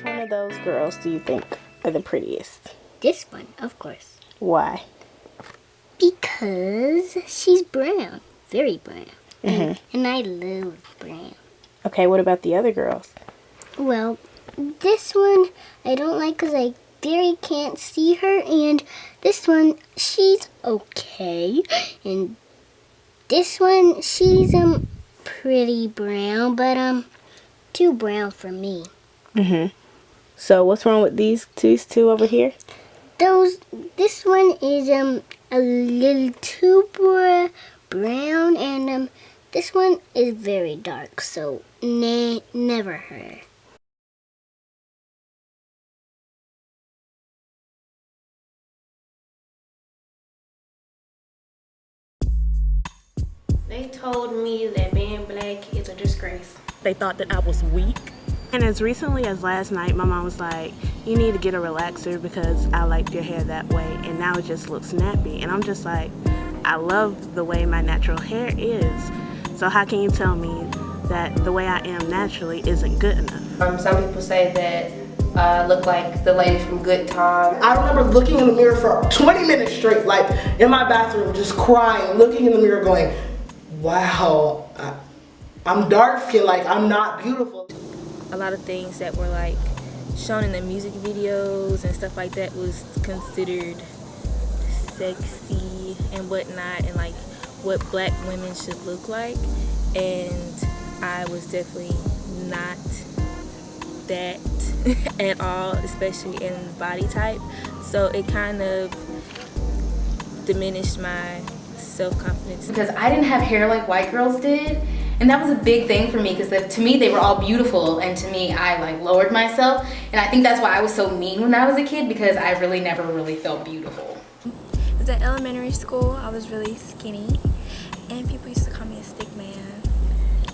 Which one of those girls do you think are the prettiest? This one, of course. Why? Because she's brown. Very brown. Mm-hmm. And I love brown. Okay, what about the other girls? Well, this one I don't like because I very can't see her. And this one, she's okay. And this one, she's pretty brown, but too brown for me. Mm-hmm. So what's wrong with these two over here? This one is a little too brown, and this one is very dark, so never her. They told me that being black is a disgrace. They thought that I was weak. And as recently as last night, my mom was like, you need to get a relaxer because I like your hair that way, and now it just looks nappy. And I'm just like, I love the way my natural hair is. So how can you tell me that the way I am naturally isn't good enough? Some people say that I look like the lady from Good Time. I remember looking in the mirror for 20 minutes straight, like in my bathroom, just crying, looking in the mirror going, wow, I'm dark skinned, like I'm not beautiful. A lot of things that were like shown in the music videos and stuff like that was considered sexy and whatnot, and like what black women should look like, and I was definitely not that at all, especially in body type. So it kind of diminished my self-confidence. Because I didn't have hair like white girls did, and that was a big thing for me, because to me they were all beautiful, and to me I like lowered myself, and I think that's why I was so mean when I was a kid, because I really never really felt beautiful. It was at elementary school. I was really skinny, and people used to call me a stick man,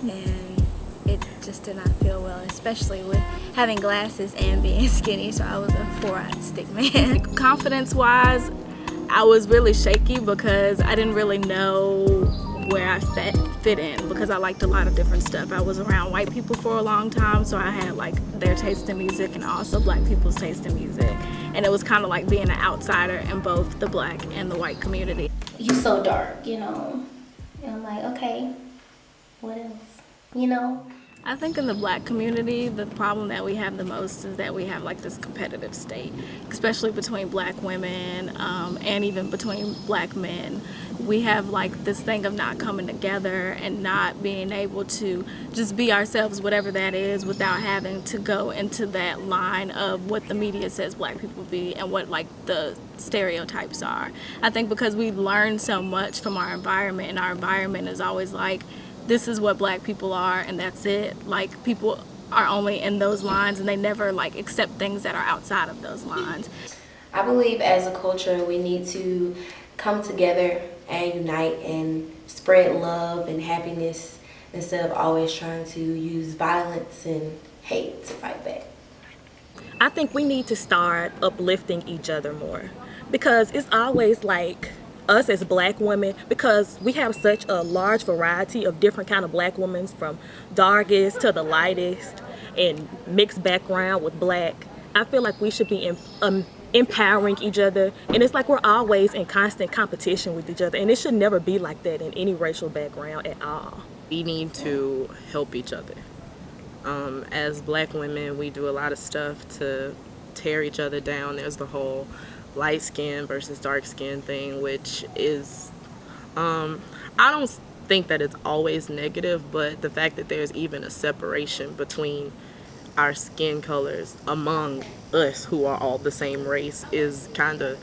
and it just did not feel well, especially with having glasses and being skinny, so I was a 4-eyed stick man. Confidence-wise, I was really shaky because I didn't really know where I fit in, because I liked a lot of different stuff. I was around white people for a long time, so I had like their taste in music and also black people's taste in music, and it was kind of like being an outsider in both the black and the white community. You so dark, you know, and I'm like, okay, what else, you know? I think in the black community, the problem that we have the most is that we have like this competitive state, especially between black women and even between black men. We have like this thing of not coming together and not being able to just be ourselves, whatever that is, without having to go into that line of what the media says black people be and what like the stereotypes are. I think because we've learned so much from our environment, and our environment is always like, this is what black people are and that's it. Like, people are only in those lines and they never like accept things that are outside of those lines. I believe as a culture we need to come together and unite and spread love and happiness instead of always trying to use violence and hate to fight back. I think we need to start uplifting each other more, because it's always like us as black women, because we have such a large variety of different kind of black women, from darkest to the lightest and mixed background with black. I feel like we should be empowering each other, and it's like we're always in constant competition with each other, and it should never be like that in any racial background at all. We need to help each other. As black women, we do a lot of stuff to tear each other down. There's the whole light skin versus dark skin thing, which is, I don't think that it's always negative, but the fact that there's even a separation between our skin colors among us who are all the same race is kind of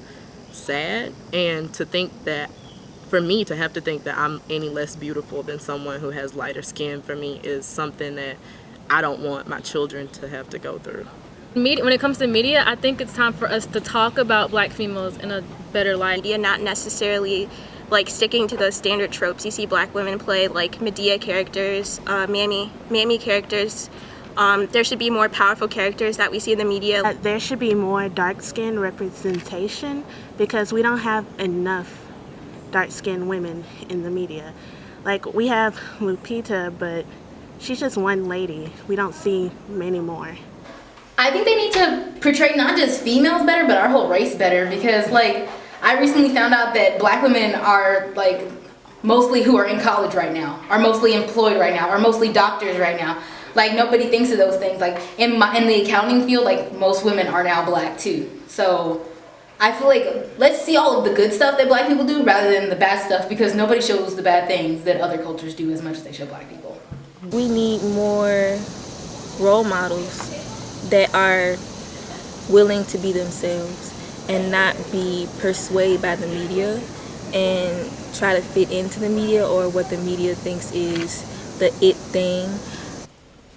sad. And to think that, for me to have to think that I'm any less beautiful than someone who has lighter skin, for me is something that I don't want my children to have to go through. When it comes to media, I think it's time for us to talk about black females in a better light. Media not necessarily like sticking to those standard tropes you see black women play, like Medea characters, mammy characters. There should be more powerful characters that we see in the media. There should be more dark-skinned representation, because we don't have enough dark-skinned women in the media. Like, we have Lupita, but she's just one lady. We don't see many more. I think they need to portray not just females better, but our whole race better, because like I recently found out that black women are like mostly who are in college right now, are mostly employed right now, are mostly doctors right now. Like nobody thinks of those things. Like in the accounting field, like most women are now black too. So I feel like let's see all of the good stuff that black people do rather than the bad stuff, because nobody shows the bad things that other cultures do as much as they show black people. We need more role models that are willing to be themselves and not be persuaded by the media and try to fit into the media or what the media thinks is the it thing.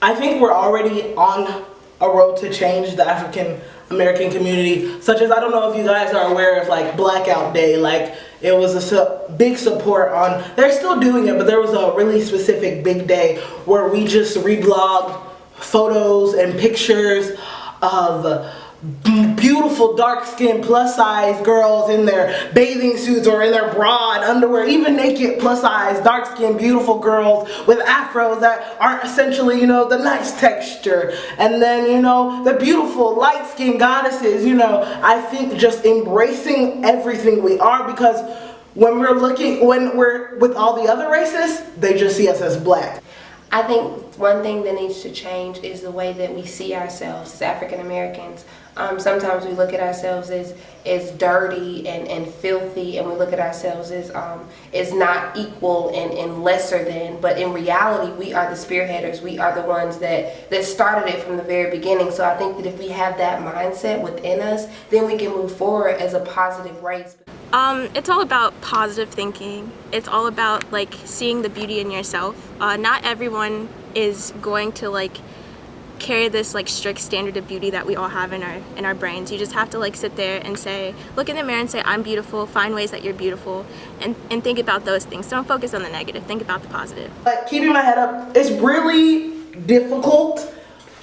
I think we're already on a road to change the African American community, such as, I don't know if you guys are aware of like Blackout Day. Like it was a big support on, they're still doing it, but there was a really specific big day where we just reblogged photos and pictures of beautiful dark-skinned plus-size girls in their bathing suits or in their bra and underwear, even naked plus-size dark-skinned beautiful girls with afros that aren't essentially, you know, the nice texture, and then, you know, the beautiful light-skinned goddesses. You know, I think just embracing everything we are, because when we're with all the other races, they just see us as black. I think one thing that needs to change is the way that we see ourselves as African Americans. Sometimes we look at ourselves as dirty and filthy, and we look at ourselves as not equal and lesser than. But in reality, we are the spearheaders. We are the ones that started it from the very beginning. So I think that if we have that mindset within us, then we can move forward as a positive race. It's all about positive thinking. It's all about like seeing the beauty in yourself. Not everyone is going to like carry this like strict standard of beauty that we all have in our brains. You just have to like sit there and say, look in the mirror and say, I'm beautiful. Find ways that you're beautiful, and think about those things. Don't focus on the negative. Think about the positive. Like keeping my head up, it's really difficult.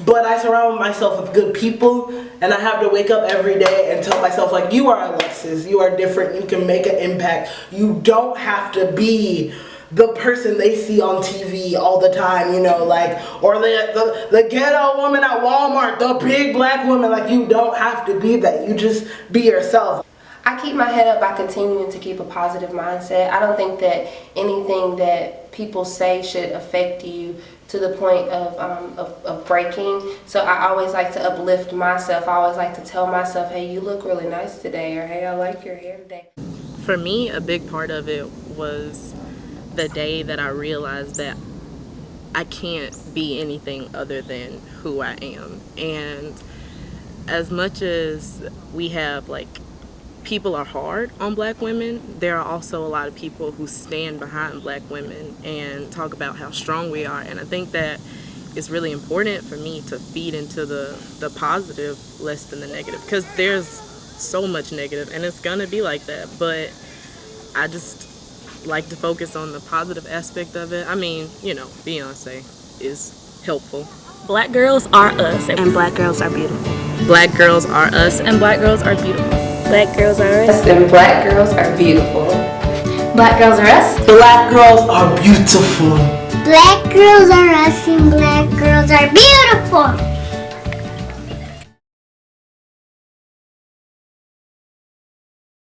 But I surround myself with good people, and I have to wake up every day and tell myself, like, you are Alexis, you are different, you can make an impact. You don't have to be the person they see on TV all the time, you know, like, or the ghetto woman at Walmart, the big black woman. Like, you don't have to be that. You just be yourself. I keep my head up by continuing to keep a positive mindset. I don't think that anything that people say should affect you to the point of breaking. So I always like to uplift myself. I always like to tell myself, hey, you look really nice today, or hey, I like your hair today. For me, a big part of it was the day that I realized that I can't be anything other than who I am. And as much as we have like people are hard on black women, there are also a lot of people who stand behind black women and talk about how strong we are. And I think that it's really important for me to feed into the positive less than the negative, because there's so much negative and it's gonna be like that. But I just like to focus on the positive aspect of it. I mean, you know, Beyonce is helpful. Black girls are us, and black girls are beautiful. Black girls are us, and black girls are beautiful. Black girls are us, And black girls are beautiful. Black girls are us. Black girls are beautiful. Black girls are us and black girls are beautiful.